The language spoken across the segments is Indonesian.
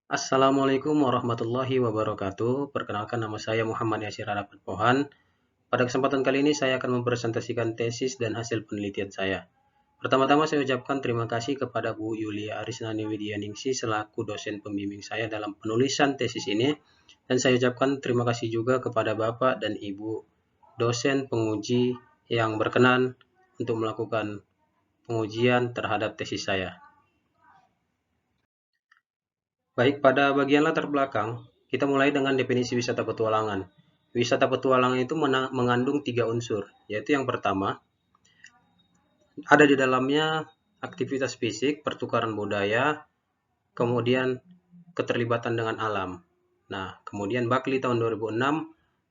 Assalamualaikum warahmatullahi wabarakatuh. Perkenalkan, nama saya Muhammad Yasir Harapan Pohan. Pada kesempatan kali ini saya akan mempresentasikan tesis dan hasil penelitian saya. Pertama-tama saya ucapkan terima kasih kepada Bu Yulia Arisnani Widyaningsih selaku dosen pembimbing saya dalam penulisan tesis ini. Dan saya ucapkan terima kasih juga kepada Bapak dan Ibu dosen penguji yang berkenan untuk melakukan pengujian terhadap tesis saya. Baik, pada bagian latar belakang, kita mulai dengan definisi wisata petualangan. Wisata petualangan itu mengandung 3 unsur, yaitu yang pertama, ada di dalamnya aktivitas fisik, pertukaran budaya, kemudian keterlibatan dengan alam. Nah, kemudian Bakli tahun 2006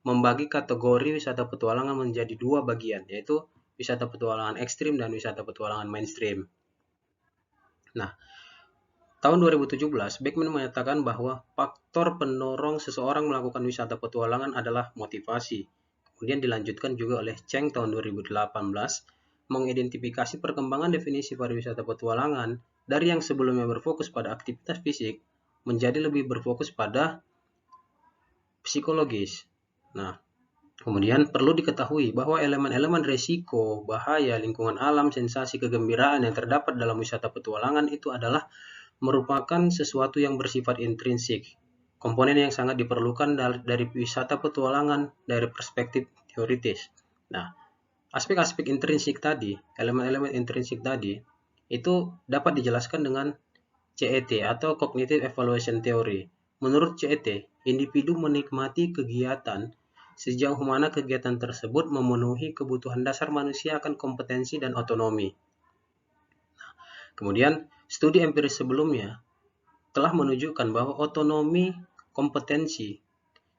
membagi kategori wisata petualangan menjadi 2 bagian, yaitu wisata petualangan ekstrim dan wisata petualangan mainstream. Nah, tahun 2017, Beckman menyatakan bahwa faktor pendorong seseorang melakukan wisata petualangan adalah motivasi. Kemudian dilanjutkan juga oleh Cheng tahun 2018, mengidentifikasi perkembangan definisi pariwisata petualangan dari yang sebelumnya berfokus pada aktivitas fisik menjadi lebih berfokus pada psikologis. Nah, kemudian perlu diketahui bahwa elemen-elemen resiko, bahaya, lingkungan alam, sensasi kegembiraan yang terdapat dalam wisata petualangan itu adalah merupakan sesuatu yang bersifat intrinsik, komponen yang sangat diperlukan dari wisata petualangan dari perspektif teoritis. Nah, aspek-aspek intrinsik tadi, elemen-elemen intrinsik tadi, itu dapat dijelaskan dengan CET atau Cognitive Evaluation Theory. Menurut CET, individu menikmati kegiatan sejauh mana kegiatan tersebut memenuhi kebutuhan dasar manusia akan kompetensi dan otonomi. Kemudian, studi empiris sebelumnya telah menunjukkan bahwa otonomi kompetensi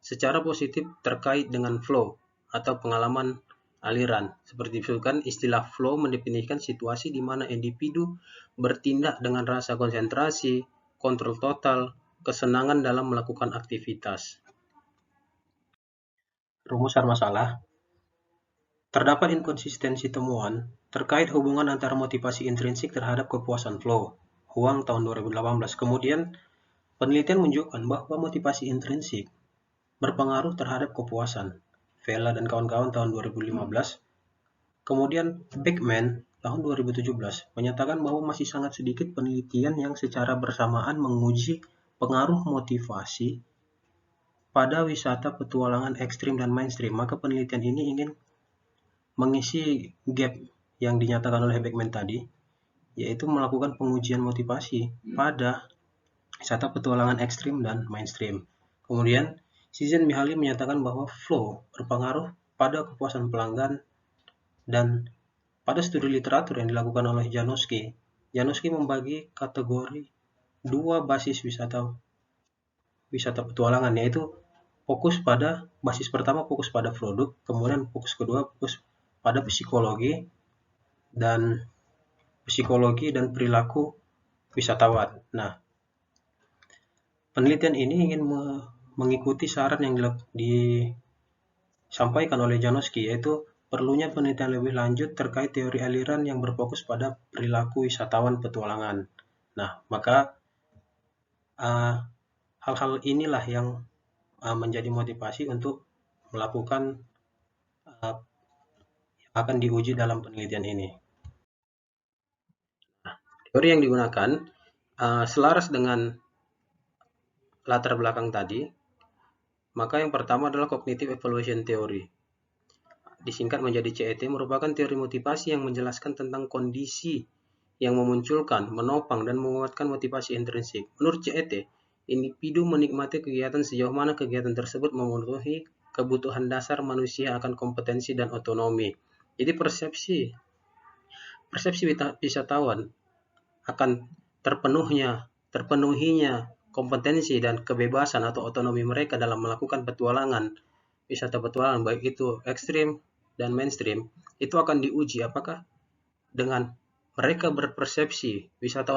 secara positif terkait dengan flow atau pengalaman aliran. Seperti itu kan, istilah flow mendefinisikan situasi di mana individu bertindak dengan rasa konsentrasi, kontrol total, kesenangan dalam melakukan aktivitas. Rumusan masalah. Terdapat inkonsistensi temuan terkait hubungan antara motivasi intrinsik terhadap kepuasan flow. Huang tahun 2018. Kemudian, penelitian menunjukkan bahwa motivasi intrinsik berpengaruh terhadap kepuasan. Vela dan kawan-kawan tahun 2015. Kemudian Beckman tahun 2017 menyatakan bahwa masih sangat sedikit penelitian yang secara bersamaan menguji pengaruh motivasi pada wisata petualangan ekstrim dan mainstream. Maka penelitian ini ingin mengisi gap yang dinyatakan oleh Beckman tadi, yaitu melakukan pengujian motivasi pada wisata petualangan ekstrim dan mainstream. Kemudian, Csikszentmihalyi menyatakan bahwa flow berpengaruh pada kepuasan pelanggan, dan pada studi literatur yang dilakukan oleh Janowski membagi kategori 2 basis wisata petualangan, yaitu fokus pada basis pertama fokus pada produk, kemudian fokus kedua fokus pada psikologi dan perilaku wisatawan. Nah, penelitian ini ingin mengikuti saran yang disampaikan oleh Janowski, yaitu perlunya penelitian lebih lanjut terkait teori aliran yang berfokus pada perilaku wisatawan petualangan. Nah, maka hal-hal inilah yang menjadi motivasi untuk melakukan akan diuji dalam penelitian ini. Nah, teori yang digunakan selaras dengan latar belakang tadi, maka yang pertama adalah Cognitive Evaluation Theory. Disingkat menjadi CET, merupakan teori motivasi yang menjelaskan tentang kondisi yang memunculkan, menopang, dan menguatkan motivasi intrinsik. Menurut CET, individu menikmati kegiatan sejauh mana kegiatan tersebut memenuhi kebutuhan dasar manusia akan kompetensi dan otonomi. Jadi persepsi wisatawan akan terpenuhinya kompetensi dan kebebasan atau otonomi mereka dalam melakukan wisata petualangan, baik itu ekstrim dan mainstream, itu akan diuji apakah dengan mereka berpersepsi wisata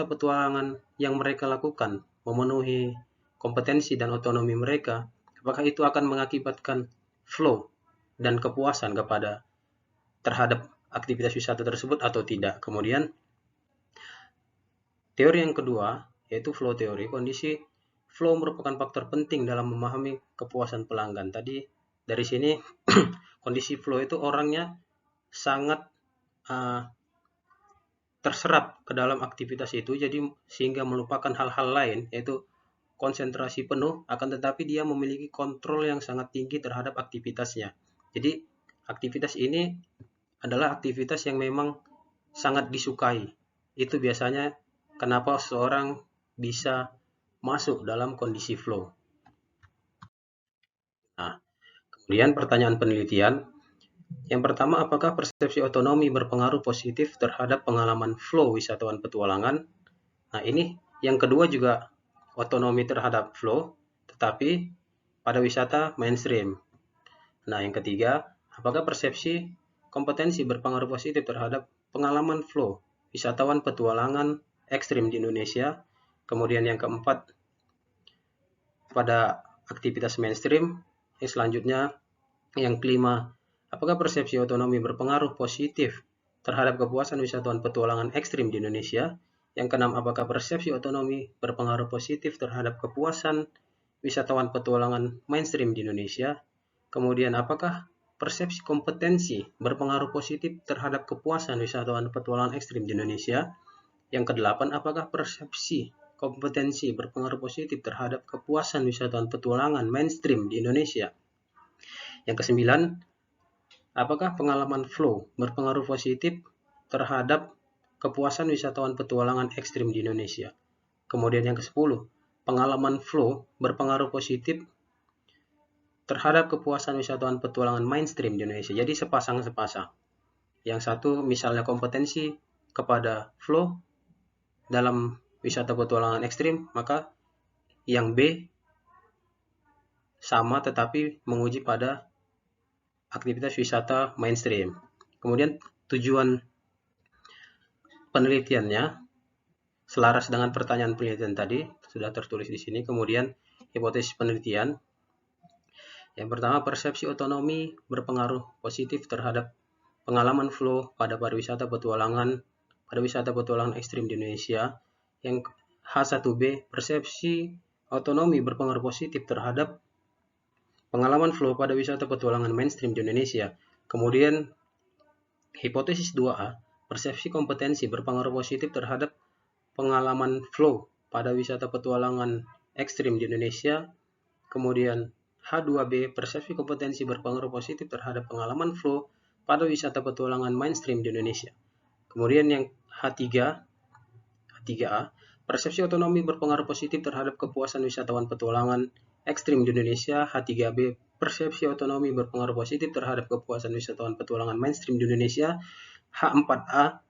petualangan yang mereka lakukan memenuhi kompetensi dan otonomi mereka, apakah itu akan mengakibatkan flow dan kepuasan terhadap aktivitas wisata tersebut atau tidak. Kemudian, teori yang kedua yaitu flow teori. Kondisi flow merupakan faktor penting dalam memahami kepuasan pelanggan. Tadi dari sini kondisi flow itu orangnya sangat terserap ke dalam aktivitas itu, jadi sehingga melupakan hal-hal lain, yaitu konsentrasi penuh, akan tetapi dia memiliki kontrol yang sangat tinggi terhadap aktivitasnya. Jadi aktivitas ini adalah aktivitas yang memang sangat disukai. Itu biasanya kenapa seseorang bisa masuk dalam kondisi flow. Nah, kemudian pertanyaan penelitian. Yang pertama, apakah persepsi otonomi berpengaruh positif terhadap pengalaman flow wisatawan petualangan? Nah, ini yang kedua juga otonomi terhadap flow, tetapi pada wisata mainstream. Nah, yang ketiga, apakah persepsi kompetensi berpengaruh positif terhadap pengalaman flow wisatawan petualangan ekstrim di Indonesia? Kemudian yang keempat, pada aktivitas mainstream. Yang selanjutnya, yang kelima, apakah persepsi otonomi berpengaruh positif terhadap kepuasan wisatawan petualangan ekstrim di Indonesia? Yang keenam, apakah persepsi otonomi berpengaruh positif terhadap kepuasan wisatawan petualangan mainstream di Indonesia? Kemudian, apakah persepsi kompetensi berpengaruh positif terhadap kepuasan wisatawan petualangan ekstrim di Indonesia? Yang kedelapan, apakah persepsi kompetensi berpengaruh positif terhadap kepuasan wisatawan petualangan mainstream di Indonesia? Yang kesembilan, apakah pengalaman flow berpengaruh positif terhadap kepuasan wisatawan petualangan ekstrim di Indonesia? Kemudian yang ke-10, pengalaman flow berpengaruh positif terhadap kepuasan wisatawan petualangan mainstream di Indonesia. Jadi sepasang-sepasang. Yang satu misalnya kompetensi kepada flow dalam wisata petualangan ekstrim, maka yang B sama tetapi menguji pada aktivitas wisata mainstream. Kemudian tujuan penelitiannya selaras dengan pertanyaan penelitian tadi sudah tertulis di sini. Kemudian hipotesis penelitian. Yang pertama, persepsi otonomi berpengaruh positif terhadap pengalaman flow pada pariwisata petualangan ekstrim di Indonesia. Yang H1B, persepsi otonomi berpengaruh positif terhadap pengalaman flow pada wisata petualangan mainstream di Indonesia. Kemudian hipotesis 2A, persepsi kompetensi berpengaruh positif terhadap pengalaman flow pada wisata petualangan ekstrim di Indonesia. Kemudian H2B, persepsi kompetensi berpengaruh positif terhadap pengalaman flow pada wisata petualangan mainstream di Indonesia. Kemudian yang H3A, persepsi otonomi berpengaruh positif terhadap kepuasan wisatawan petualangan ekstrim di Indonesia. H3B, persepsi otonomi berpengaruh positif terhadap kepuasan wisatawan petualangan mainstream di Indonesia. H4A,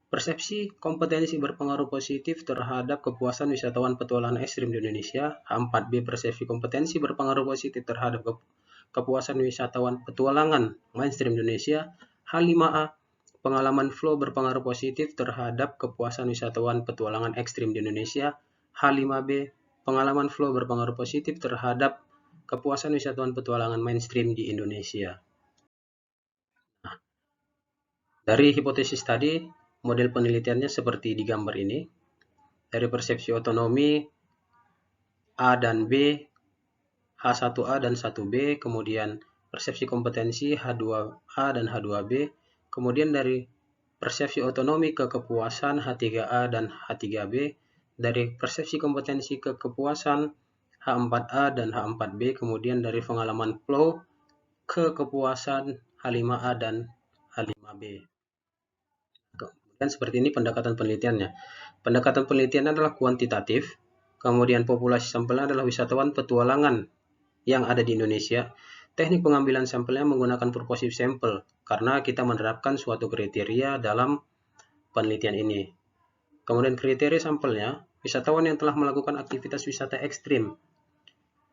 persepsi kompetensi berpengaruh positif terhadap kepuasan wisatawan petualangan ekstrim di Indonesia. H4B, persepsi kompetensi berpengaruh positif terhadap kepuasan wisatawan petualangan mainstream di Indonesia. H5A, pengalaman flow berpengaruh positif terhadap kepuasan wisatawan petualangan ekstrim di Indonesia. H5B, pengalaman flow berpengaruh positif terhadap kepuasan wisatawan petualangan mainstream di Indonesia. Nah, dari hipotesis tadi, model penelitiannya seperti di gambar ini. Dari persepsi otonomi A dan B, H1A dan 1B, kemudian persepsi kompetensi H2A dan H2B, kemudian dari persepsi otonomi ke kepuasan H3A dan H3B, dari persepsi kompetensi ke kepuasan H4A dan H4B, kemudian dari pengalaman flow ke kepuasan H5A dan H5B. Dan seperti ini pendekatan penelitiannya. Pendekatan penelitian adalah kuantitatif, kemudian populasi sampelnya adalah wisatawan petualangan yang ada di Indonesia. Teknik pengambilan sampelnya menggunakan purposive sample karena kita menerapkan suatu kriteria dalam penelitian ini. Kemudian kriteria sampelnya, wisatawan yang telah melakukan aktivitas wisata ekstrim.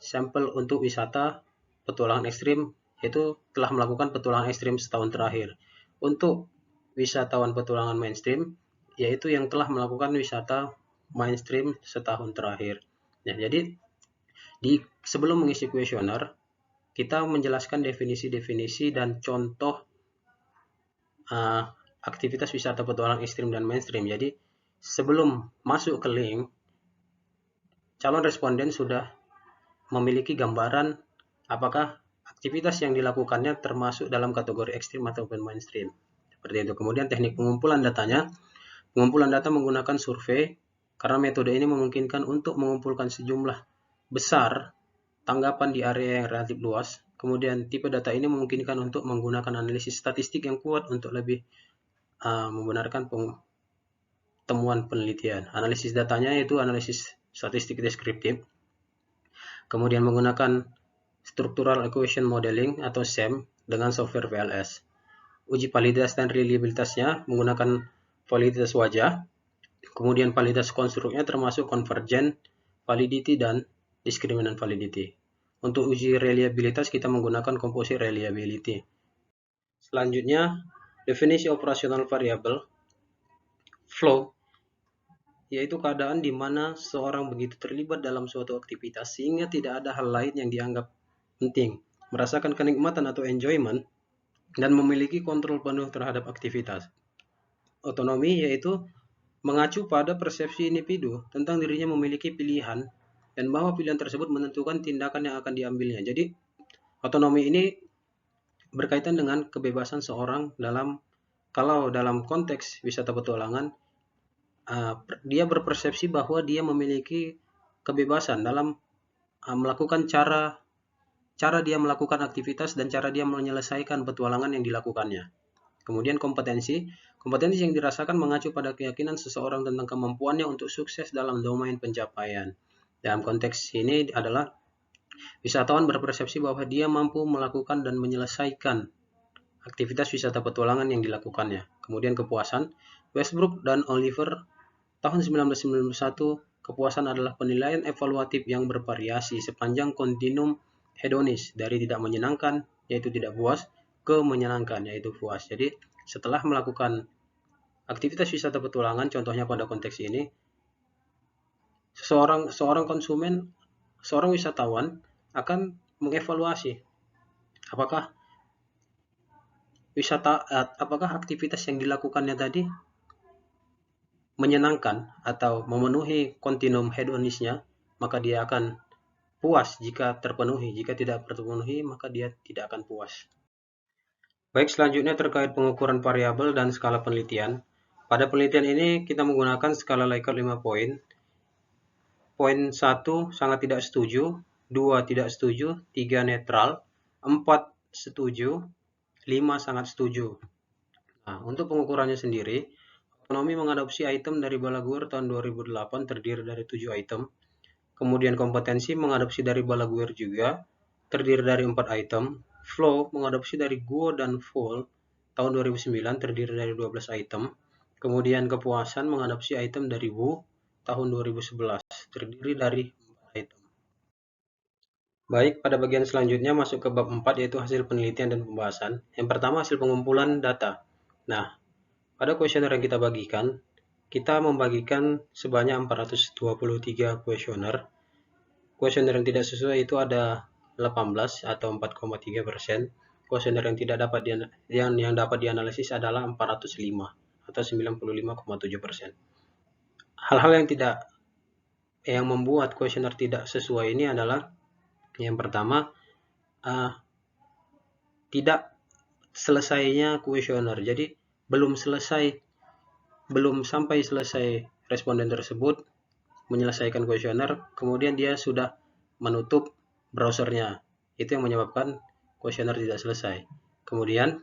Sampel untuk wisata petualangan ekstrim yaitu telah melakukan petualangan ekstrim setahun terakhir. Untuk wisatawan petualangan mainstream yaitu yang telah melakukan wisata mainstream setahun terakhir. Nah, jadi sebelum mengisi kuesioner, kita menjelaskan definisi-definisi dan contoh aktivitas wisata petualangan ekstrim dan mainstream. Jadi sebelum masuk ke link, calon responden sudah memiliki gambaran apakah aktivitas yang dilakukannya termasuk dalam kategori ekstrim ataupun mainstream. Seperti itu. Kemudian teknik pengumpulan datanya. Pengumpulan data menggunakan survei karena metode ini memungkinkan untuk mengumpulkan sejumlah besar tanggapan di area yang relatif luas. Kemudian tipe data ini memungkinkan untuk menggunakan analisis statistik yang kuat untuk lebih membenarkan temuan penelitian. Analisis datanya yaitu analisis statistik deskriptif. Kemudian menggunakan Structural Equation Modeling atau SEM dengan software VLS. Uji validitas dan reliabilitasnya menggunakan validitas wajah, kemudian validitas konstruknya termasuk convergent validity dan discriminant validity. Untuk uji reliabilitas kita menggunakan composite reliability. Selanjutnya, definisi operasional variabel flow, yaitu keadaan di mana seorang begitu terlibat dalam suatu aktivitas sehingga tidak ada hal lain yang dianggap penting, merasakan kenikmatan atau enjoyment, dan memiliki kontrol penuh terhadap aktivitas. Otonomi yaitu mengacu pada persepsi individu tentang dirinya memiliki pilihan dan bahwa pilihan tersebut menentukan tindakan yang akan diambilnya. Jadi, otonomi ini berkaitan dengan kebebasan seorang kalau dalam konteks wisata petualangan, dia berpersepsi bahwa dia memiliki kebebasan dalam melakukan cara dia melakukan aktivitas dan cara dia menyelesaikan petualangan yang dilakukannya. Kemudian kompetensi yang dirasakan mengacu pada keyakinan seseorang tentang kemampuannya untuk sukses dalam domain pencapaian. Dalam konteks ini adalah wisatawan berpersepsi bahwa dia mampu melakukan dan menyelesaikan aktivitas wisata petualangan yang dilakukannya. Kemudian kepuasan, Westbrook dan Oliver tahun 1991, kepuasan adalah penilaian evaluatif yang bervariasi sepanjang kontinum hedonis dari tidak menyenangkan, yaitu tidak puas, ke menyenangkan, yaitu puas. Jadi, setelah melakukan aktivitas wisata petualangan, contohnya pada konteks ini, seorang konsumen, seorang wisatawan akan mengevaluasi apakah aktivitas yang dilakukannya tadi menyenangkan atau memenuhi kontinum hedonisnya, maka dia akan puas jika terpenuhi. Jika tidak terpenuhi, maka dia tidak akan puas. Baik, selanjutnya terkait pengukuran variabel dan skala penelitian. Pada penelitian ini kita menggunakan skala Likert 5 poin. Poin 1 sangat tidak setuju, 2 tidak setuju, 3 netral, 4 setuju, 5 sangat setuju. Nah, untuk pengukurannya sendiri, otonomi mengadopsi item dari Balaguer tahun 2008 terdiri dari 7 item. Kemudian kompetensi mengadopsi dari Balaguer juga terdiri dari 4 item. Flow mengadopsi dari Guo dan Fall tahun 2009 terdiri dari 12 item. Kemudian kepuasan mengadopsi item dari Wu tahun 2011 terdiri dari 4 item. Baik, pada bagian selanjutnya masuk ke bab 4 yaitu hasil penelitian dan pembahasan. Yang pertama hasil pengumpulan data. Nah, pada kuesioner yang kita bagikan, kita membagikan sebanyak 423 kuesioner. Kuesioner yang tidak sesuai itu ada 18 atau 4,3%. Kuesioner yang tidak dapat yang dapat dianalisis adalah 405 atau 95,7%. Hal-hal yang membuat kuesioner tidak sesuai ini adalah yang pertama tidak selesainya kuesioner. Jadi belum sampai selesai responden tersebut menyelesaikan kuesioner, kemudian dia sudah menutup browsernya. Itu yang menyebabkan kuesioner tidak selesai. Kemudian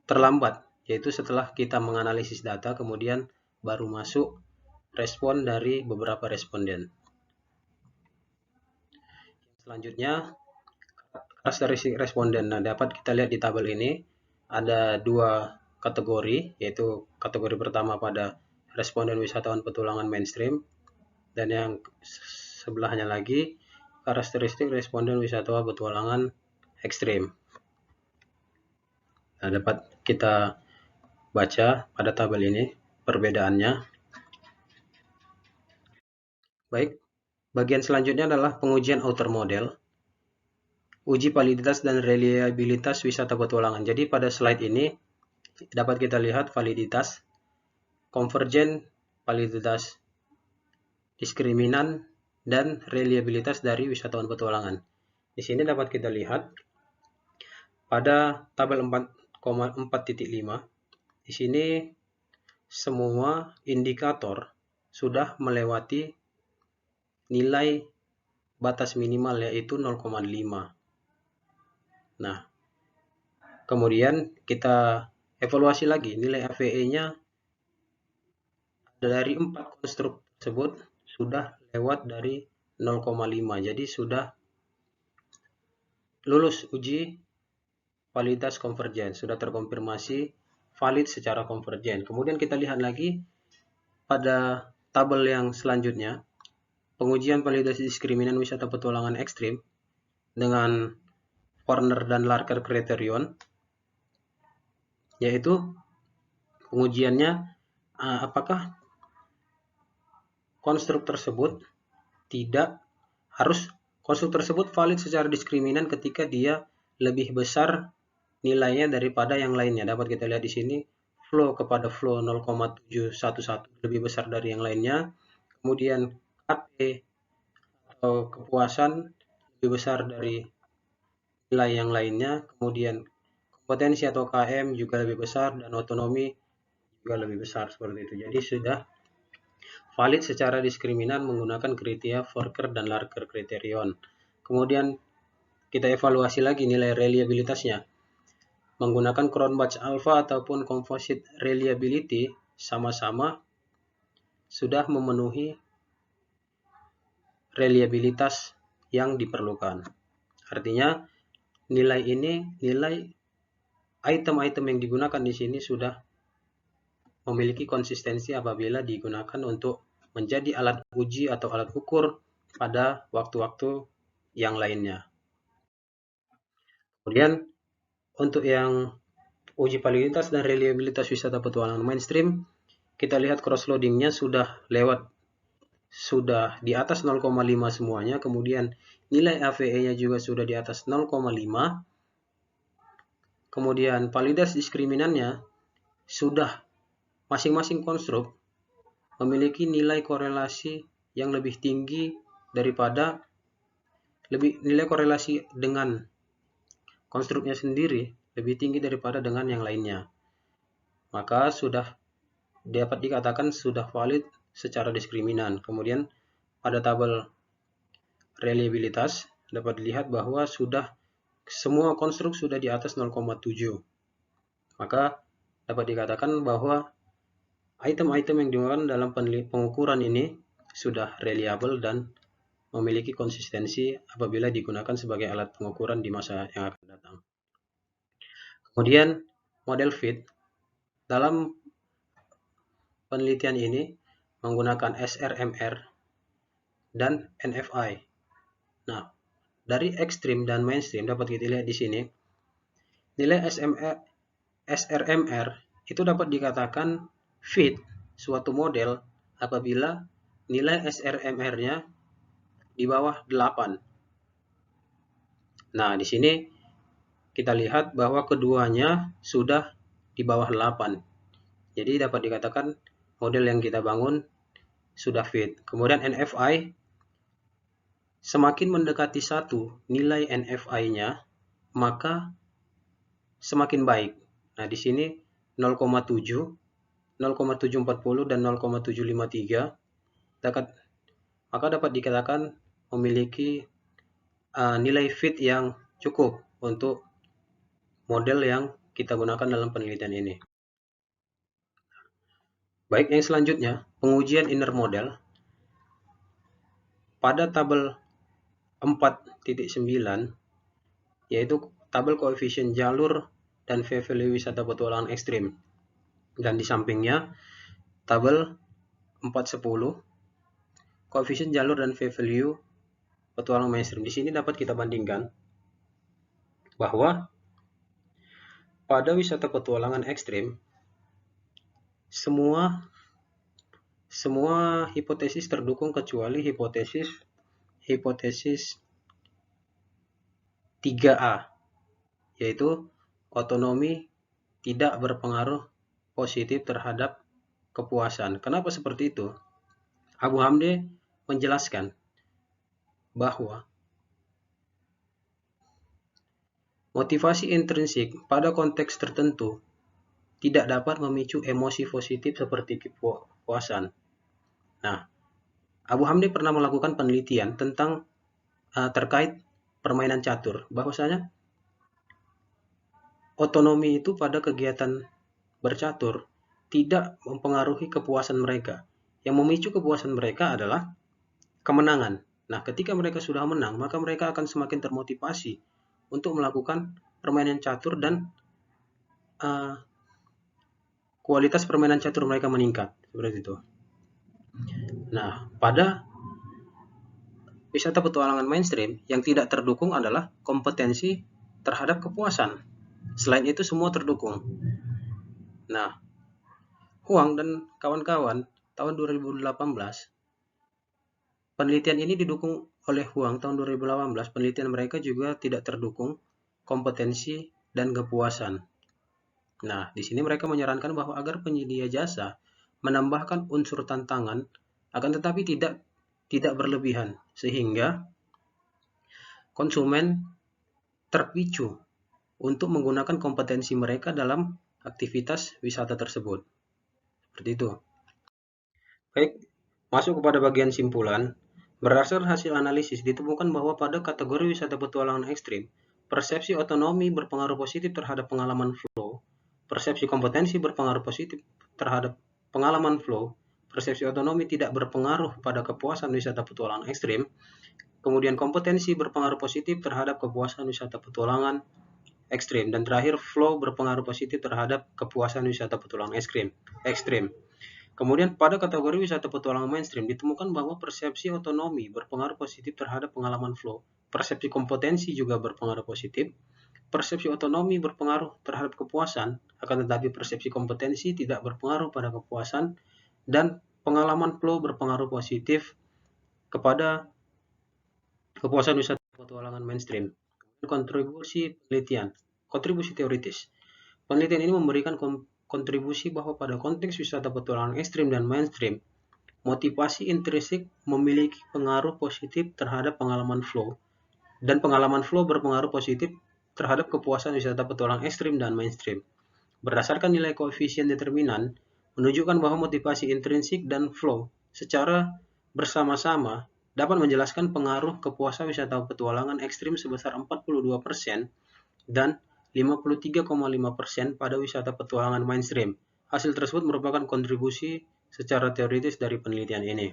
terlambat, yaitu setelah kita menganalisis data, kemudian baru masuk respon dari beberapa responden. Selanjutnya, karakteristik responden. Nah, dapat kita lihat di tabel ini, ada 2 kategori, yaitu kategori pertama pada responden wisatawan petualangan mainstream, dan yang sebelahnya lagi karakteristik responden wisatawan petualangan ekstrim. Nah, dapat kita baca pada tabel ini perbedaannya. Baik, bagian selanjutnya adalah pengujian outer model, uji validitas dan reliabilitas wisata petualangan. Jadi pada slide ini dapat kita lihat validitas, convergent validitas diskriminan, dan reliabilitas dari wisatawan petualangan. Di sini dapat kita lihat pada tabel 4.4.5, di sini semua indikator sudah melewati nilai batas minimal, yaitu 0,5. Nah, kemudian kita evaluasi lagi nilai AVE-nya dari 4 konstruk tersebut sudah lewat dari 0,5. Jadi sudah lulus uji validitas konvergen, sudah terkonfirmasi valid secara konvergen. Kemudian kita lihat lagi pada tabel yang selanjutnya, pengujian validasi diskriminan wisata petualangan ekstrim dengan Horner dan Larker kriterion, yaitu pengujiannya apakah konstruk tersebut valid secara diskriminan ketika dia lebih besar nilainya daripada yang lainnya. Dapat kita lihat di sini flow kepada flow 0,711 lebih besar dari yang lainnya. Kemudian KP atau kepuasan lebih besar dari nilai yang lainnya. Kemudian kompetensi atau KM juga lebih besar, dan otonomi juga lebih besar, seperti itu. Jadi sudah valid secara diskriminan menggunakan kriteria Forker dan Larker kriterion. Kemudian kita evaluasi lagi nilai reliabilitasnya. Menggunakan Cronbach Alpha ataupun Composite Reliability sama-sama sudah memenuhi reliabilitas yang diperlukan. Artinya nilai item-item yang digunakan di sini sudah memiliki konsistensi apabila digunakan untuk menjadi alat uji atau alat ukur pada waktu-waktu yang lainnya. Kemudian untuk yang uji validitas dan reliabilitas wisata petualangan mainstream, kita lihat cross-loadingnya sudah di atas 0,5 semuanya. Kemudian nilai AVE-nya juga sudah di atas 0,5. Kemudian validitas diskriminannya sudah masing-masing konstruk memiliki nilai korelasi yang lebih tinggi daripada nilai korelasi dengan konstruknya sendiri lebih tinggi daripada dengan yang lainnya. Maka sudah dapat dikatakan sudah valid secara diskriminan. Kemudian pada tabel reliabilitas dapat dilihat bahwa semua konstruk sudah di atas 0,7. Maka dapat dikatakan bahwa item-item yang digunakan dalam pengukuran ini sudah reliable dan memiliki konsistensi apabila digunakan sebagai alat pengukuran di masa yang akan datang. Kemudian model fit dalam penelitian ini menggunakan SRMR dan NFI. Nah, dari ekstrim dan mainstream dapat kita lihat di sini nilai SRMR itu dapat dikatakan fit suatu model apabila nilai SRMR-nya di bawah 8. Nah, di sini kita lihat bahwa keduanya sudah di bawah 8. Jadi dapat dikatakan model yang kita bangun sudah fit. Kemudian NFI, semakin mendekati 1 nilai NFI-nya, maka semakin baik. Nah, di sini 0,7, 0,740 dan 0,753 maka dapat dikatakan memiliki nilai fit yang cukup untuk model yang kita gunakan dalam penelitian ini. Baik, yang selanjutnya pengujian inner model. Pada tabel 4.9 yaitu tabel koefisien jalur dan V-value wisata petualangan ekstrim, dan di sampingnya tabel 4.10 koefisien jalur dan V-value petualangan mainstream. Di sini dapat kita bandingkan bahwa pada wisata petualangan ekstrim semua hipotesis terdukung kecuali hipotesis 3A, yaitu otonomi tidak berpengaruh positif terhadap kepuasan. Kenapa seperti itu? Abu Hamde menjelaskan bahwa motivasi intrinsik pada konteks tertentu tidak dapat memicu emosi positif seperti kepuasan. Nah, Abu Hamde pernah melakukan penelitian tentang terkait permainan catur, bahwasanya otonomi itu pada kegiatan bercatur tidak mempengaruhi kepuasan mereka. Yang memicu kepuasan mereka adalah kemenangan. Nah, ketika mereka sudah menang, maka mereka akan semakin termotivasi untuk melakukan permainan catur dan kualitas permainan catur mereka meningkat. Seperti itu. Nah, pada wisata petualangan mainstream yang tidak terdukung adalah kompetensi terhadap kepuasan. Selain itu semua terdukung. Nah, Huang dan kawan-kawan tahun 2018, penelitian ini didukung oleh Huang tahun 2018, penelitian mereka juga tidak terdukung kompetensi dan kepuasan. Nah, di sini mereka menyarankan bahwa agar penyedia jasa menambahkan unsur tantangan, akan tetapi tidak berlebihan, sehingga konsumen terpicu untuk menggunakan kompetensi mereka dalam aktivitas wisata tersebut. Seperti itu. Baik, masuk kepada bagian simpulan. Berdasarkan hasil analisis, ditemukan bahwa pada kategori wisata petualangan ekstrim, persepsi otonomi berpengaruh positif terhadap pengalaman flow, persepsi kompetensi berpengaruh positif terhadap pengalaman flow, persepsi otonomi tidak berpengaruh pada kepuasan wisata petualangan ekstrim, kemudian kompetensi berpengaruh positif terhadap kepuasan wisata petualangan ekstrim, dan terakhir flow berpengaruh positif terhadap kepuasan wisata petualangan ekstrim. Kemudian pada kategori wisata petualangan mainstream ditemukan bahwa persepsi otonomi berpengaruh positif terhadap pengalaman flow, persepsi kompetensi juga berpengaruh positif, persepsi otonomi berpengaruh terhadap kepuasan, akan tetapi persepsi kompetensi tidak berpengaruh pada kepuasan, dan pengalaman flow berpengaruh positif kepada kepuasan wisata petualangan mainstream. Kontribusi penelitian, kontribusi teoritis. Penelitian ini memberikan kontribusi bahwa pada konteks wisata petualangan ekstrim dan mainstream, motivasi intrinsik memiliki pengaruh positif terhadap pengalaman flow, dan pengalaman flow berpengaruh positif terhadap kepuasan wisata petualangan ekstrim dan mainstream. Berdasarkan nilai koefisien determinan, menunjukkan bahwa motivasi intrinsik dan flow secara bersama-sama dapat menjelaskan pengaruh kepuasan wisata petualangan ekstrim sebesar 42% dan 53,5% pada wisata petualangan mainstream. Hasil tersebut merupakan kontribusi secara teoritis dari penelitian ini.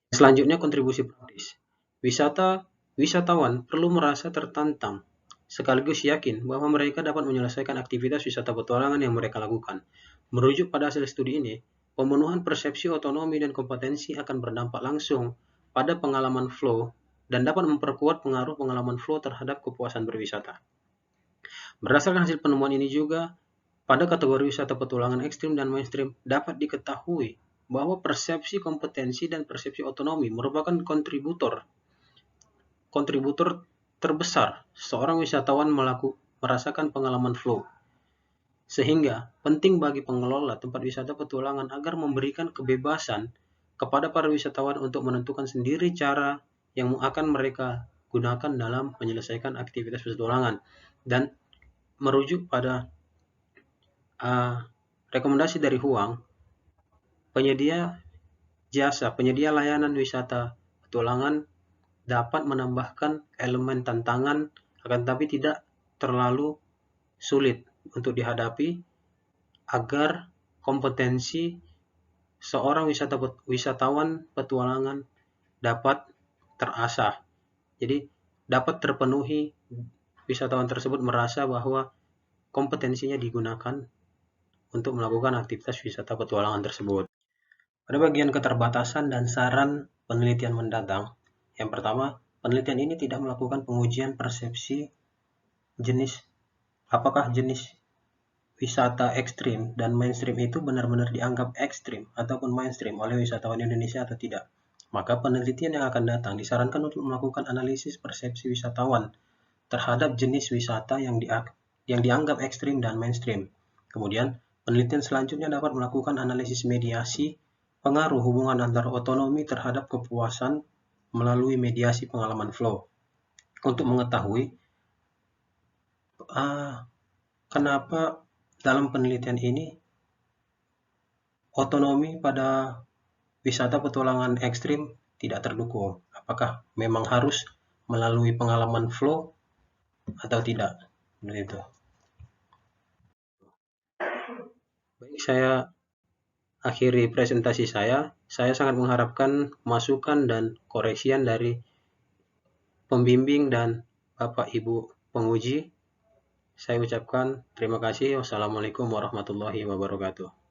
Selanjutnya, kontribusi praktis. Wisatawan perlu merasa tertantang sekaligus yakin bahwa mereka dapat menyelesaikan aktivitas wisata petualangan yang mereka lakukan. Merujuk pada hasil studi ini, pemenuhan persepsi otonomi dan kompetensi akan berdampak langsung pada pengalaman flow dan dapat memperkuat pengaruh pengalaman flow terhadap kepuasan berwisata. Berdasarkan hasil penemuan ini juga, pada kategori wisata petualangan ekstrim dan mainstream dapat diketahui bahwa persepsi kompetensi dan persepsi otonomi merupakan kontributor terbesar seorang wisatawan merasakan pengalaman flow. Sehingga penting bagi pengelola tempat wisata petualangan agar memberikan kebebasan kepada para wisatawan untuk menentukan sendiri cara yang akan mereka gunakan dalam menyelesaikan aktivitas petualangan. Dan merujuk pada rekomendasi dari Huang, penyedia layanan wisata petualangan dapat menambahkan elemen tantangan, akan tetapi tidak terlalu sulit untuk dihadapi agar kompetensi seorang wisatawan petualangan dapat terasah. Jadi dapat terpenuhi, wisatawan tersebut merasa bahwa kompetensinya digunakan untuk melakukan aktivitas wisata petualangan tersebut. Pada bagian keterbatasan dan saran penelitian mendatang, yang pertama, penelitian ini tidak melakukan pengujian persepsi apakah jenis wisata ekstrim dan mainstream itu benar-benar dianggap ekstrim ataupun mainstream oleh wisatawan Indonesia atau tidak. Maka penelitian yang akan datang disarankan untuk melakukan analisis persepsi wisatawan terhadap jenis wisata yang dianggap ekstrim dan mainstream. Kemudian, Penelitian selanjutnya dapat melakukan analisis mediasi pengaruh hubungan antara otonomi terhadap kepuasan melalui mediasi pengalaman flow. Untuk mengetahui kenapa dalam penelitian ini otonomi pada wisata petualangan ekstrim tidak terdukung. Apakah memang harus melalui pengalaman flow atau tidak? Begitu. Baik, saya akhiri presentasi saya. Saya sangat mengharapkan masukan dan koreksian dari pembimbing dan Bapak Ibu penguji. Saya ucapkan terima kasih. Wassalamualaikum warahmatullahi wabarakatuh.